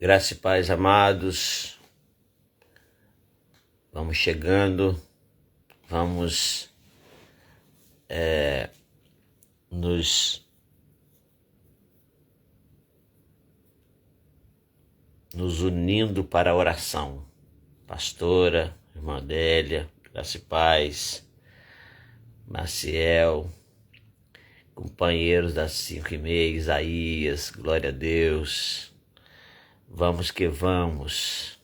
Graça e paz, amados. Vamos chegando, vamos nos unindo para a oração. Pastora, irmã Adélia, graça e paz, Maciel, companheiros das 5:30, Isaías, glória a Deus. Vamos que vamos.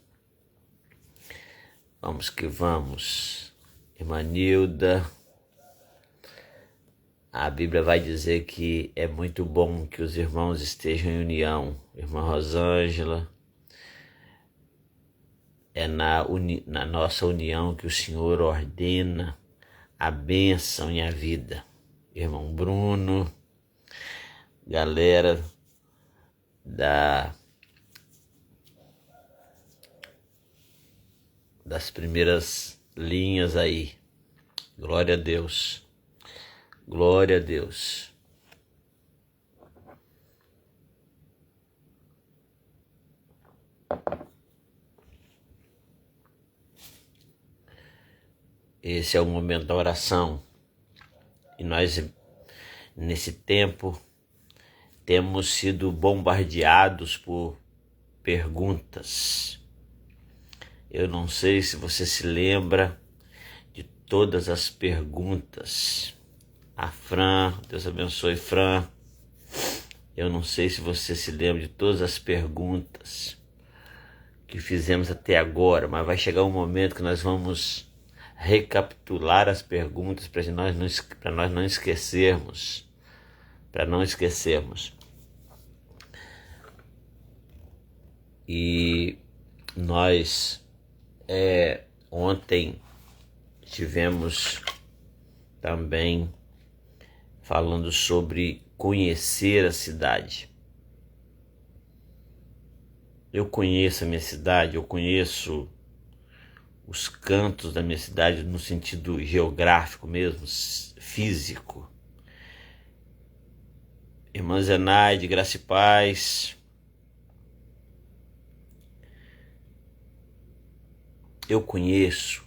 Vamos que vamos. Irmã Nilda, a Bíblia vai dizer que é muito bom que os irmãos estejam em união. Irmã Rosângela, é na nossa união que o Senhor ordena a bênção e a vida. Irmão Bruno, galera das primeiras linhas aí. Glória a Deus. Glória a Deus. Esse é o momento da oração. E nós, nesse tempo, temos sido bombardeados por perguntas. Eu não sei se você se lembra de todas as perguntas. A Fran, Deus abençoe, Fran. Eu não sei se você se lembra de todas as perguntas que fizemos até agora, mas vai chegar um momento que nós vamos recapitular as perguntas para nós não esquecermos. Para não esquecermos. E nós ontem tivemos também falando sobre conhecer a cidade. Eu conheço a minha cidade, eu conheço os cantos da minha cidade no sentido geográfico mesmo, físico. Irmã Zenaide, graça e paz. Eu conheço.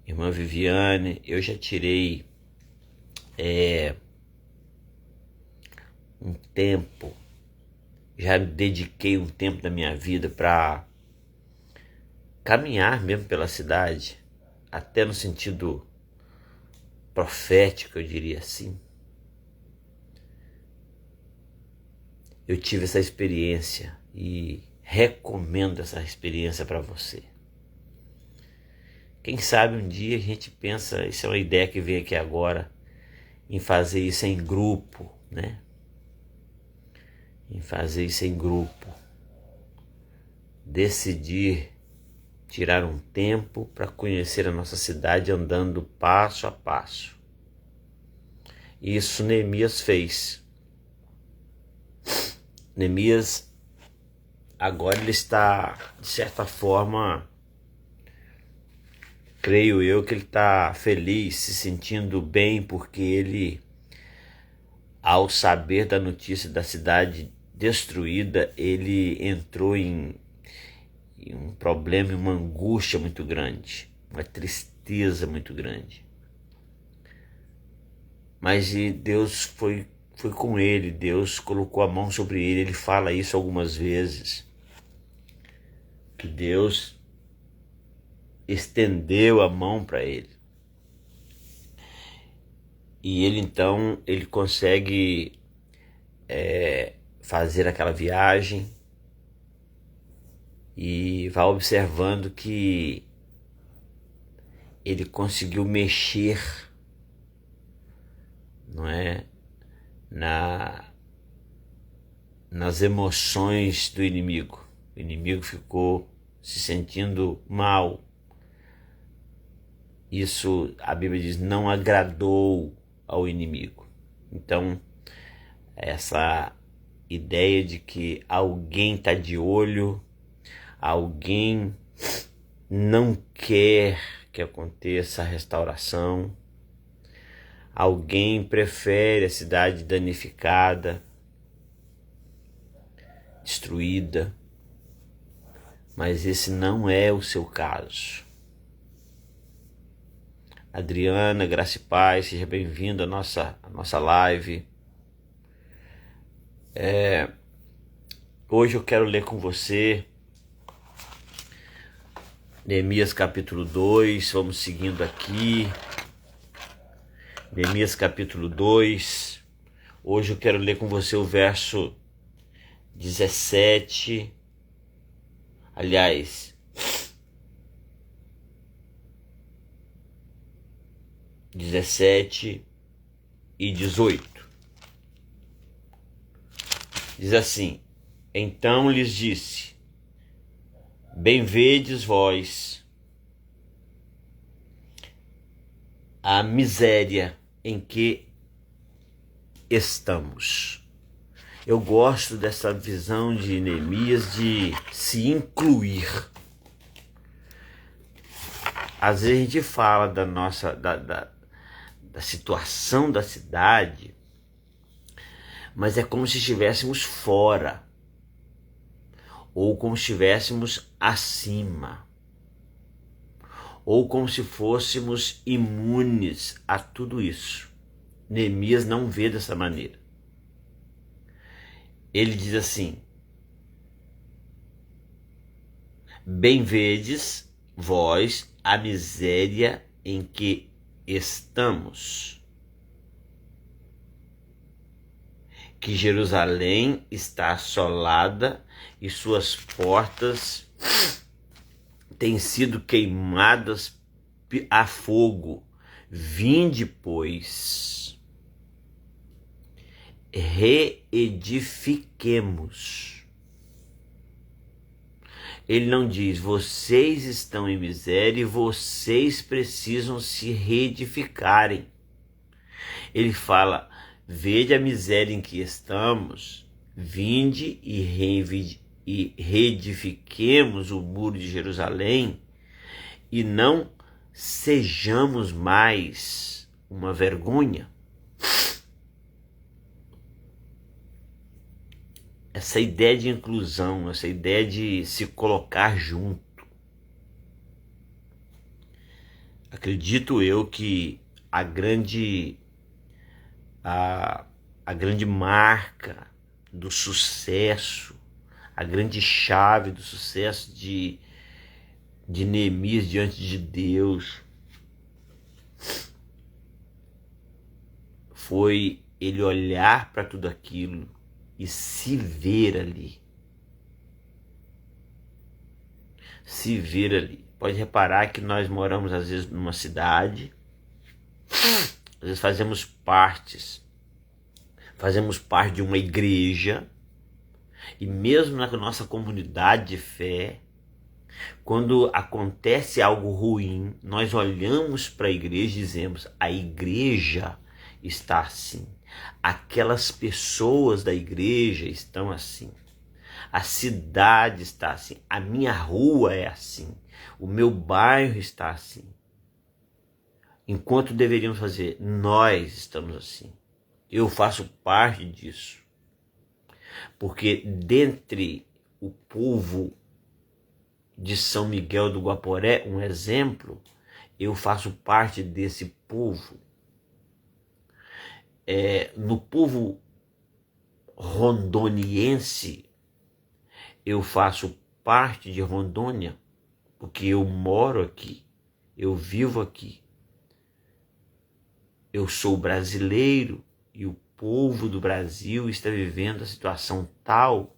Irmã Viviane, eu já tirei um tempo, já dediquei um tempo da minha vida para caminhar mesmo pela cidade, até no sentido profético, eu diria assim. Eu tive essa experiência e recomendo essa experiência para você. Quem sabe um dia a gente pensa, isso é uma ideia que veio aqui agora, em fazer isso em grupo, né? Em fazer isso em grupo. Decidir tirar um tempo para conhecer a nossa cidade andando passo a passo. E isso Neemias fez. Neemias, agora ele está, de certa forma, creio eu que ele está feliz, se sentindo bem, porque ele, ao saber da notícia da cidade destruída, ele entrou em um problema, uma angústia muito grande, uma tristeza muito grande. Mas Deus foi com ele, Deus colocou a mão sobre ele, ele fala isso algumas vezes, que Deus estendeu a mão para ele. E ele então, ele consegue fazer aquela viagem e vai observando que ele conseguiu mexer, não é, nas emoções do inimigo. O inimigo ficou se sentindo mal. Isso, a Bíblia diz, não agradou ao inimigo. Então, essa ideia de que alguém está de olho, alguém não quer que aconteça a restauração, alguém prefere a cidade danificada, destruída, mas esse não é o seu caso. Adriana, graça e paz, seja bem-vindo à nossa live. Hoje eu quero ler com você Neemias capítulo 2, vamos seguindo aqui. Neemias capítulo 2, hoje eu quero ler com você o verso 17, aliás, 17 e 18. Diz assim: então lhes disse, bem vedes vós a miséria em que estamos. Eu gosto dessa visão de Neemias de se incluir. Às vezes a gente fala da situação da cidade, mas é como se estivéssemos fora, ou como se estivéssemos acima, ou como se fôssemos imunes a tudo isso. Neemias não vê dessa maneira. Ele diz assim: bem vedes vós a miséria em que estamos, que Jerusalém está assolada e suas portas têm sido queimadas a fogo. Vinde, pois, reedifiquemos. Ele não diz, vocês estão em miséria e vocês precisam se reedificarem. Ele fala, vede a miséria em que estamos, vinde e reedifiquemos o muro de Jerusalém e não sejamos mais uma vergonha. Essa ideia de inclusão, essa ideia de se colocar junto. Acredito eu que a grande marca do sucesso, a grande chave do sucesso de Neemias diante de Deus foi ele olhar para tudo aquilo e se ver ali. Se ver ali. Pode reparar que nós moramos às vezes numa cidade, às vezes fazemos parte de uma igreja, e mesmo na nossa comunidade de fé, quando acontece algo ruim, nós olhamos para a igreja e dizemos, a igreja está assim, aquelas pessoas da igreja estão assim, a cidade está assim, a minha rua é assim, o meu bairro está assim. Enquanto deveríamos fazer, nós estamos assim. Eu faço parte disso. Porque dentre o povo de São Miguel do Guaporé, um exemplo, eu faço parte desse povo. No povo rondoniense, eu faço parte de Rondônia, porque eu moro aqui, eu vivo aqui. Eu sou brasileiro e o povo do Brasil está vivendo a situação tal,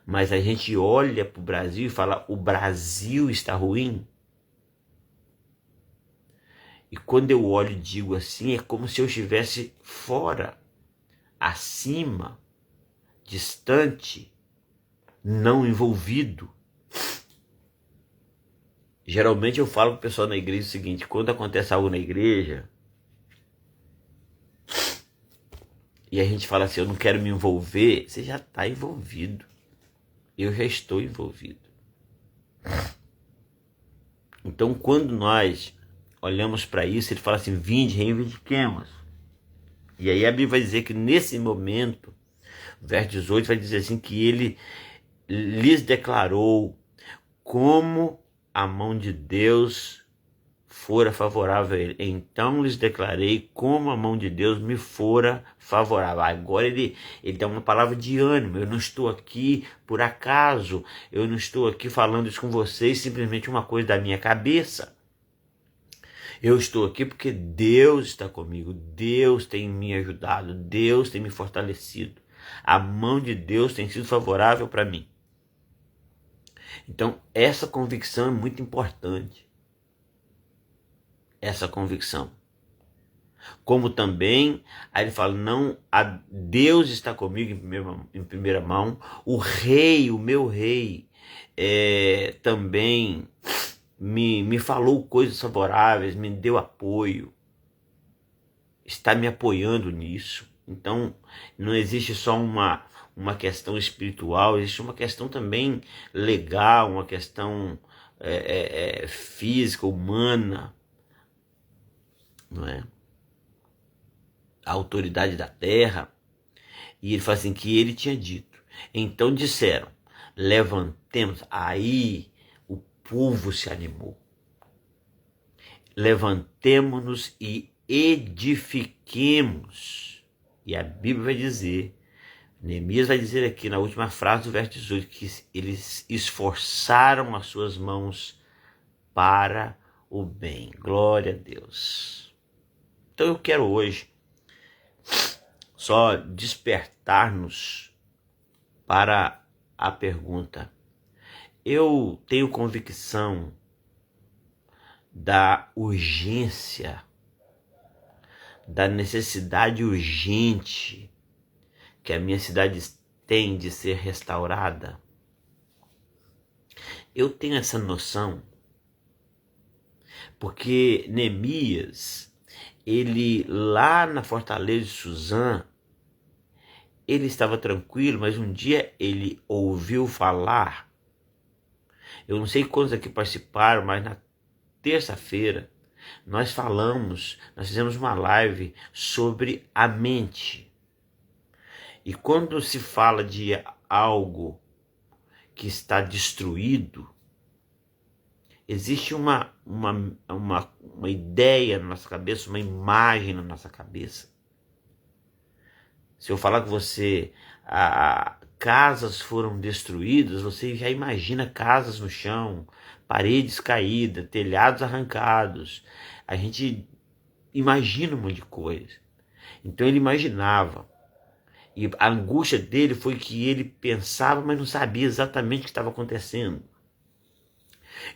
mas a gente olha para o Brasil e fala, o Brasil está ruim. E quando eu olho e digo assim, é como se eu estivesse fora, acima, distante, não envolvido. Geralmente eu falo para o pessoal na igreja o seguinte, quando acontece algo na igreja, e a gente fala assim, eu não quero me envolver, você já está envolvido. Eu já estou envolvido. Então, quando nós olhamos para isso, ele fala assim, vinde, reivindiquemos. E aí a Bíblia vai dizer que nesse momento verso 18 vai dizer assim que ele lhes declarou como a mão de Deus fora favorável a ele. Então lhes declarei como a mão de Deus me fora favorável. Agora ele dá uma palavra de ânimo. Eu não estou aqui por acaso. Eu não estou aqui falando isso com vocês, simplesmente uma coisa da minha cabeça. Eu estou aqui porque Deus está comigo. Deus tem me ajudado. Deus tem me fortalecido. A mão de Deus tem sido favorável para mim. Então, essa convicção é muito importante. Essa convicção. Como também, aí ele fala, não, Deus está comigo em primeira mão, o rei, o meu rei, também me falou coisas favoráveis, me deu apoio, está me apoiando nisso. Então, não existe só uma questão espiritual, existe uma questão também legal, uma questão física, humana, não é? A autoridade da terra. E ele fala assim, que ele tinha dito. Então disseram, levantemos. Aí o povo se animou. Levantemo-nos e edifiquemos. E a Bíblia vai dizer, Neemias vai dizer aqui na última frase do verso 18, que eles esforçaram as suas mãos para o bem. Glória a Deus. Então eu quero hoje só despertar-nos para a pergunta. Eu tenho convicção da urgência, da necessidade urgente que a minha cidade tem de ser restaurada. Eu tenho essa noção porque Neemias, ele lá na fortaleza de Suzã, ele estava tranquilo, mas um dia ele ouviu falar, eu não sei quantos aqui participaram, mas na terça-feira nós fizemos uma live sobre a mente. E quando se fala de algo que está destruído, existe uma ideia na nossa cabeça, uma imagem na nossa cabeça. Se eu falar com você, casas foram destruídas, você já imagina casas no chão, paredes caídas, telhados arrancados. A gente imagina um monte de coisa. Então ele imaginava. E a angústia dele foi que ele pensava, mas não sabia exatamente o que estava acontecendo.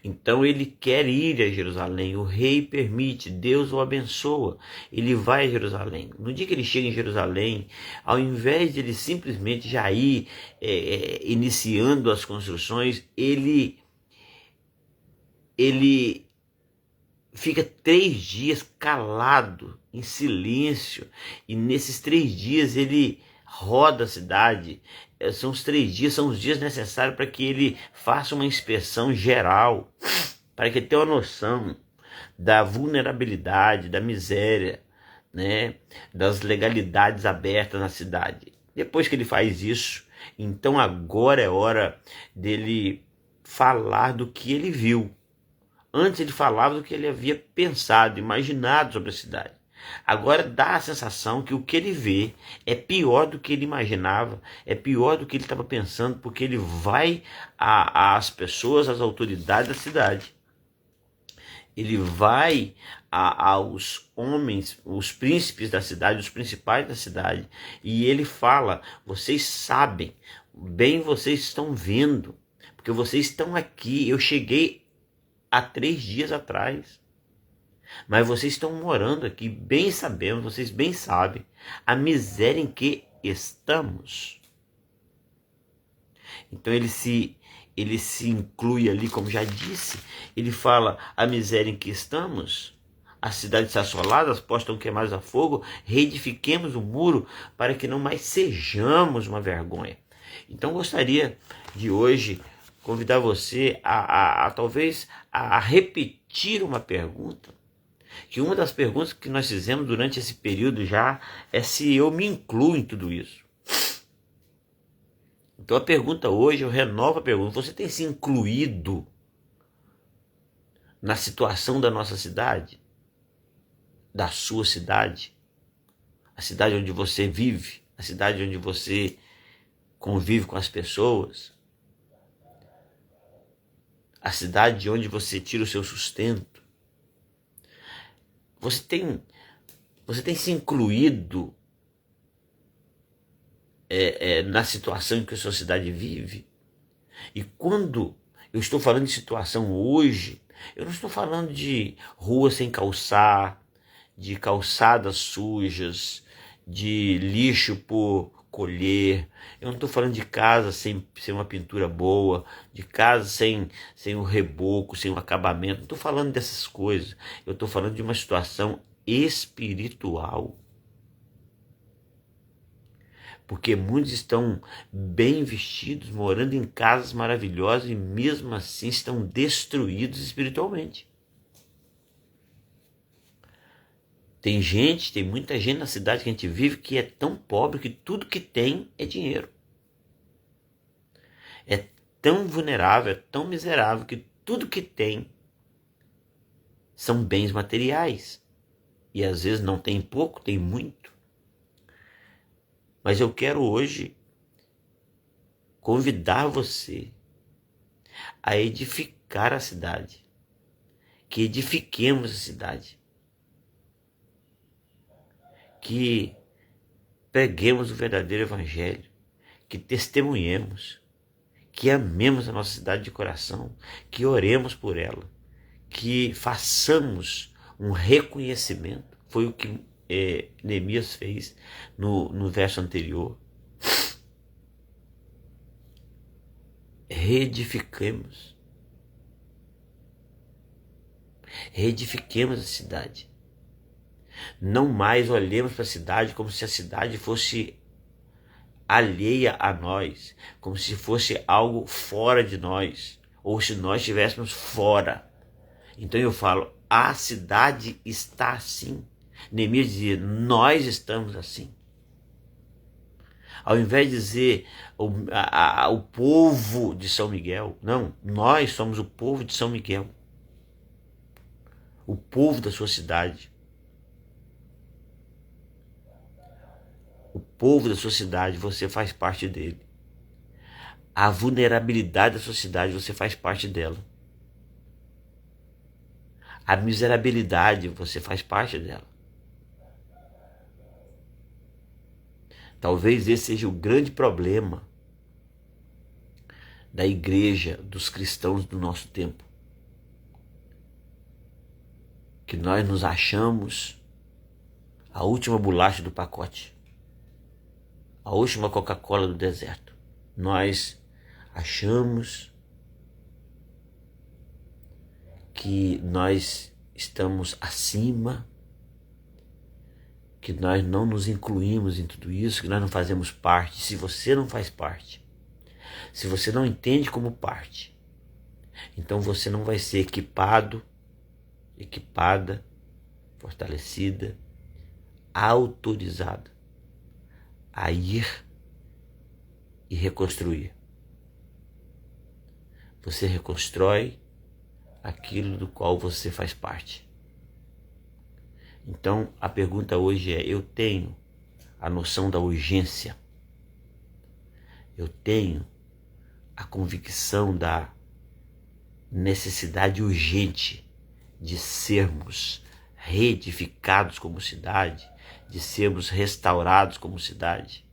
Então ele quer ir a Jerusalém, o rei permite, Deus o abençoa, ele vai a Jerusalém. No dia que ele chega em Jerusalém, ao invés de ele simplesmente já ir iniciando as construções, ele fica 3 dias calado, em silêncio, e nesses 3 dias ele roda a cidade. São os 3 dias, são os dias necessários para que ele faça uma inspeção geral, para que ele tenha uma noção da vulnerabilidade, da miséria, né, das legalidades abertas na cidade. Depois que ele faz isso, então agora é hora dele falar do que ele viu. Antes ele falava do que ele havia pensado, imaginado sobre a cidade. Agora dá a sensação que o que ele vê é pior do que ele imaginava, é pior do que ele estava pensando, porque ele vai às pessoas, às autoridades da cidade. Ele vai aos homens, os príncipes da cidade, os principais da cidade, e ele fala, vocês sabem, bem vocês estão vendo, porque vocês estão aqui, eu cheguei há 3 dias atrás. Mas vocês estão morando aqui, bem sabemos, vocês bem sabem, a miséria em que estamos. Então ele se inclui ali, como já disse, ele fala a miséria em que estamos, a cidade está assolada, as portas estão queimadas a fogo, reedifiquemos o muro para que não mais sejamos uma vergonha. Então gostaria de hoje convidar você talvez a repetir uma pergunta, que uma das perguntas que nós fizemos durante esse período já é se eu me incluo em tudo isso. Então a pergunta hoje, eu renovo a pergunta: você tem se incluído na situação da nossa cidade? Da sua cidade? A cidade onde você vive? A cidade onde você convive com as pessoas? A cidade onde você tira o seu sustento? Você tem se incluído na situação em que a sua cidade vive? E quando eu estou falando de situação hoje, eu não estou falando de rua sem calçar, de calçadas sujas, de lixo por colher. Eu não estou falando de casa sem uma pintura boa, de casa sem o reboco, sem o acabamento. Não estou falando dessas coisas. Eu estou falando de uma situação espiritual. Porque muitos estão bem vestidos, morando em casas maravilhosas e mesmo assim estão destruídos espiritualmente. Tem muita gente na cidade que a gente vive que é tão pobre que tudo que tem é dinheiro. É tão vulnerável, é tão miserável que tudo que tem são bens materiais. E às vezes não tem pouco, tem muito. Mas eu quero hoje convidar você a edificar a cidade. Que edifiquemos a cidade. Que preguemos o verdadeiro evangelho, que testemunhemos, que amemos a nossa cidade de coração, que oremos por ela, que façamos um reconhecimento. Foi o que Neemias fez no verso anterior. Reedifiquemos a cidade. Não mais olhemos para a cidade como se a cidade fosse alheia a nós, como se fosse algo fora de nós, ou se nós estivéssemos fora. Então eu falo, a cidade está assim. Neemias dizia, nós estamos assim. Ao invés de dizer o povo de São Miguel, não, nós somos o povo de São Miguel. O povo da sua cidade. O povo da sua cidade, você faz parte dele. A vulnerabilidade da sua cidade, você faz parte dela. A miserabilidade, você faz parte dela. Talvez esse seja o grande problema da igreja, dos cristãos do nosso tempo. Que nós nos achamos a última bolacha do pacote. A última Coca-Cola do deserto. Nós achamos que nós estamos acima, que nós não nos incluímos em tudo isso, que nós não fazemos parte. Se você não faz parte, se você não entende como parte, então você não vai ser equipado, equipada, fortalecida, autorizada a ir e reconstruir. Você reconstrói aquilo do qual você faz parte. Então a pergunta hoje é, eu tenho a noção da urgência, eu tenho a convicção da necessidade urgente de sermos reedificados como cidade, de sermos restaurados como cidade.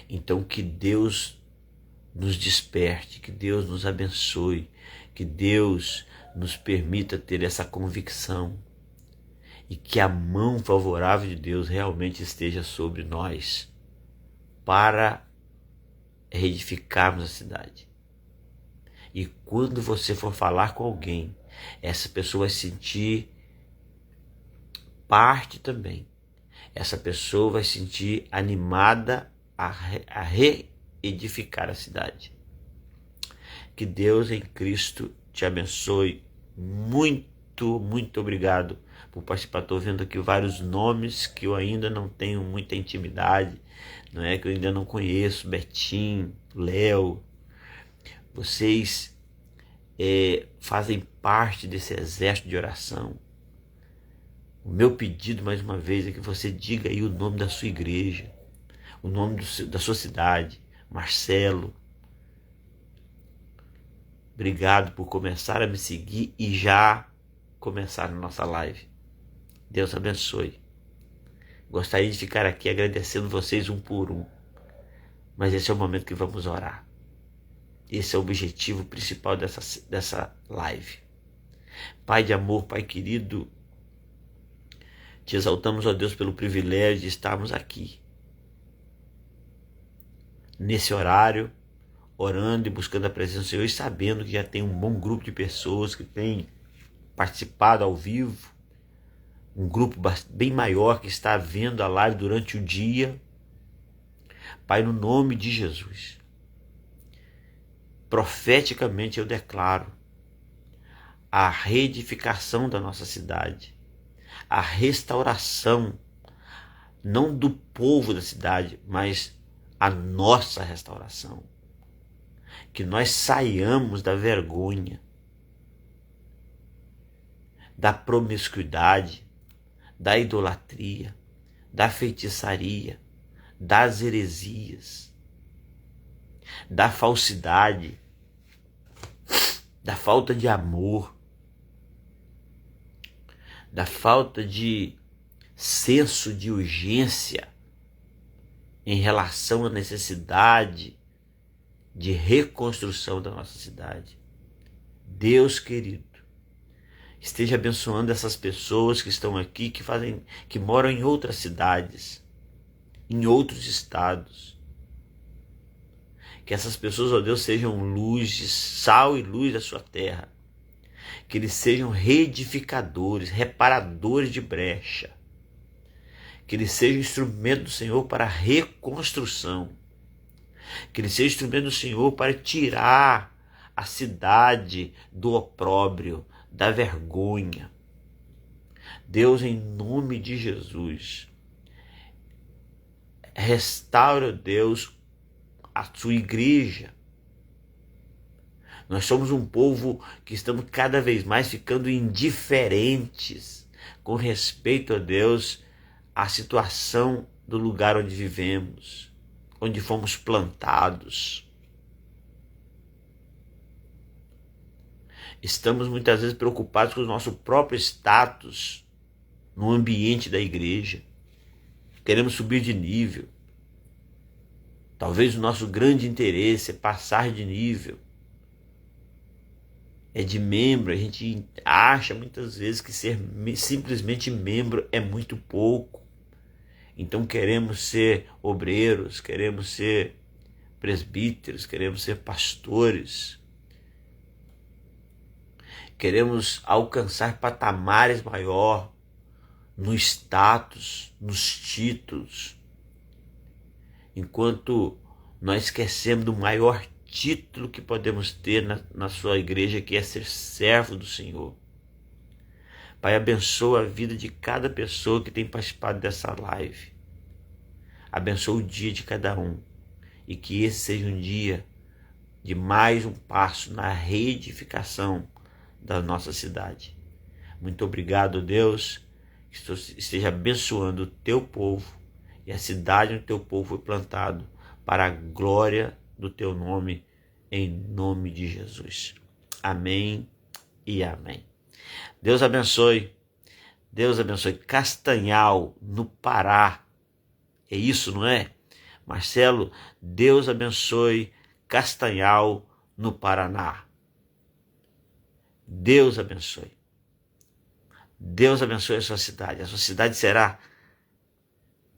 Então que Deus nos desperte, que Deus nos abençoe, que Deus nos permita ter essa convicção e que a mão favorável de Deus realmente esteja sobre nós para reedificarmos a cidade. E quando você for falar com alguém, essa pessoa vai sentir parte também. Essa pessoa vai se sentir animada a reedificar a cidade. Que Deus em Cristo te abençoe. Muito, muito obrigado por participar. Estou vendo aqui vários nomes que eu ainda não tenho muita intimidade, não é, que eu ainda não conheço. Betim, Léo, vocês fazem parte desse exército de oração. O meu pedido, mais uma vez, é que você diga aí o nome da sua igreja, o nome da sua cidade. Marcelo, obrigado por começar a me seguir e já começar a nossa live. Deus abençoe. Gostaria de ficar aqui agradecendo vocês um por um, mas esse é o momento que vamos orar. Esse é o objetivo principal dessa live. Pai de amor, Pai querido, te exaltamos, ó Deus, pelo privilégio de estarmos aqui, nesse horário, orando e buscando a presença do Senhor e sabendo que já tem um bom grupo de pessoas que tem participado ao vivo, um grupo bem maior que está vendo a live durante o dia. Pai, no nome de Jesus, profeticamente eu declaro a reedificação da nossa cidade, a restauração, não do povo da cidade, mas a nossa restauração. Que nós saiamos da vergonha, da promiscuidade, da idolatria, da feitiçaria, das heresias, da falsidade, da falta de amor, da falta de senso de urgência em relação à necessidade de reconstrução da nossa cidade. Deus querido, esteja abençoando essas pessoas que estão aqui, que moram em outras cidades, em outros estados. Que essas pessoas, ó Deus, sejam luz, sal e luz da sua terra. Que eles sejam reedificadores, reparadores de brecha. Que eles sejam instrumento do Senhor para a reconstrução. Que eles sejam instrumento do Senhor para tirar a cidade do opróbrio, da vergonha. Deus, em nome de Jesus, restaura, Deus, a sua igreja. Nós somos um povo que estamos cada vez mais ficando indiferentes com respeito a Deus, à situação do lugar onde vivemos, onde fomos plantados. Estamos muitas vezes preocupados com o nosso próprio status no ambiente da igreja. Queremos subir de nível. Talvez o nosso grande interesse é passar de nível. É de membro. A gente acha muitas vezes que ser simplesmente membro é muito pouco. Então queremos ser obreiros, queremos ser presbíteros, queremos ser pastores. Queremos alcançar patamares maior no status, nos títulos. Enquanto nós esquecemos do maior título que podemos ter na sua igreja, que é ser servo do Senhor. Pai, abençoa a vida de cada pessoa que tem participado dessa live. Abençoa o dia de cada um. E que esse seja um dia de mais um passo na reedificação da nossa cidade. Muito obrigado, Deus, que esteja abençoando o teu povo e a cidade onde o teu povo foi plantado para a glória do teu nome, em nome de Jesus. Amém e amém. Deus abençoe. Deus abençoe. Castanhal, no Pará. É isso, não é? Marcelo, Deus abençoe Castanhal, no Paraná. Deus abençoe. Deus abençoe a sua cidade. A sua cidade será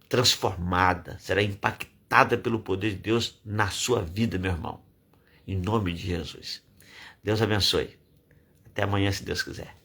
transformada, será impactada pelo poder de Deus na sua vida, meu irmão. Em nome de Jesus. Deus abençoe. Até amanhã, se Deus quiser.